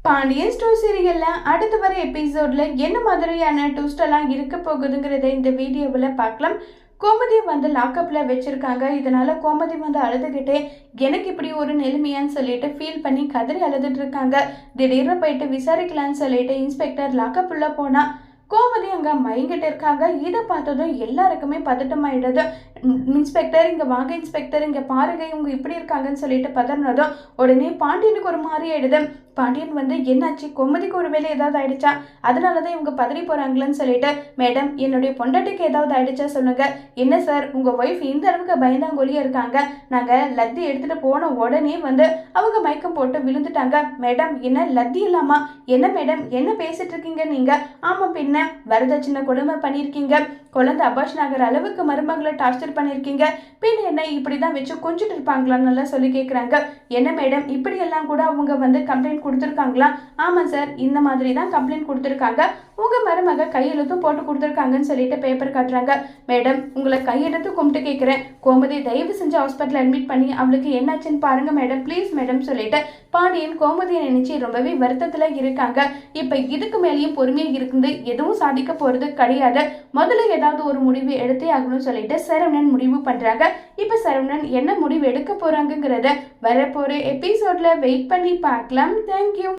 Pandian store சீரியல்ல அடுத்து வர எபிசோட்ல என்ன மாதிரியான ட்விஸ்ட் எல்லாம் இருக்க போகுதுங்கிறத இந்த வீடியோவில் பார்க்கலாம். கோமதியை வந்து லாக்அப்ல வச்சிருக்காங்க. இதனால கோமதி வந்து அழுதுகிட்டே எனக்கு இப்படி ஒரு நிலைமையான்னு சொல்லிட்டு ஃபீல் பண்ணி கதறி அழுதுட்டு இருக்காங்க. திடீர்னு போயிட்டு விசாரிக்கலான்னு சொல்லிட்டு இன்ஸ்பெக்டர் லாக்அப் உள்ள போனா கோமதி அங்க மயங்கிட்டு இருக்காங்க. இதை பார்த்ததும் எல்லாருக்குமே பதட்டமாயிடுது. இன்ஸ்பெக்டர் இங்க வாங்க, இன்ஸ்பெக்டர் இங்க பாருங்க, இவங்க இப்படி இருக்காங்கன்னு சொல்லிட்டு பதறினதும் உடனே பாண்டியனுக்கு ஒரு மாதிரி ஆயிடுது. பாண்டியன் வந்து என்னாச்சு, கோமதிக்கு ஒரு வேலை ஏதாவது ஆயிடுச்சா, அதனாலதான் இவங்க பதறி போறாங்களன்னு சொல்லிட்டு மேடம் என்னுடைய பொண்டாட்டிக்கு ஏதாவது ஆயிடுச்சா சொல்லுங்க. என்ன சார் உங்க ஒய்ஃப் இந்த அளவுக்கு பயந்தாங்கொலியா இருக்காங்க, நாங்க லத்தி எடுத்துட்டு போன உடனே வந்து அவங்க மயக்கம் போட்டு விழுந்துட்டாங்க. மேடம் என்ன லத்தி இல்லாமா, என்ன மேடம் என்ன பேசிட்டு இருக்கீங்க நீங்க? ஆமா பின்ன வரதட்சணை கொடுமை பண்ணியிருக்கீங்க, குழந்தை அபாஷன் ஆகிற அளவுக்கு மருமகளை டார்ச்சர் பண்ணியிருக்கீங்க, பின் என்ன இப்படிதான் வச்சு கொஞ்சிட்டு இருப்பாங்களான்னு நல்லா சொல்லி கேட்குறாங்க. என்ன மேடம் இப்படி எல்லாம் கூட அவங்க வந்து கம்ப்ளைண்ட் கொடுத்துருக்காங்களா? ஆமா சார் இந்த மாதிரி தான் கம்ப்ளைண்ட் கொடுத்துருக்காங்க, உங்க மருமக கையெழுத்தும் போட்டு கொடுத்துருக்காங்கன்னு சொல்லிட்டு பேப்பர் காட்டுறாங்க. மேடம் உங்களை கையெழுத்து கும்பிட்டு கேட்குறேன், கோமதி தயவு செஞ்சு ஹாஸ்பிட்டல் அட்மிட் பண்ணி அவளுக்கு என்னாச்சுன்னு பாருங்க மேடம் ப்ளீஸ் மேடம் சொல்லிட்டு பாண்டியன் கோமதியை நினைச்சு ரொம்பவே வருத்தத்துல இருக்காங்க. இப்ப இதுக்கு மேலேயும் பொறுமையா இருந்து எதுவும் சாதிக்க போறது கிடையாது, முதல்ல ஏதாவது ஒரு முடிவு எடுத்தே ஆகணும்னு சொல்லிட்டு சரவணன் முடிவு பண்றாங்க. இப்ப சரவணன் என்ன முடிவு எடுக்க போறாங்கிறத வரப்போற எபிசோட்ல வெயிட் பண்ணி பார்க்கலாம். தேங்க்யூ.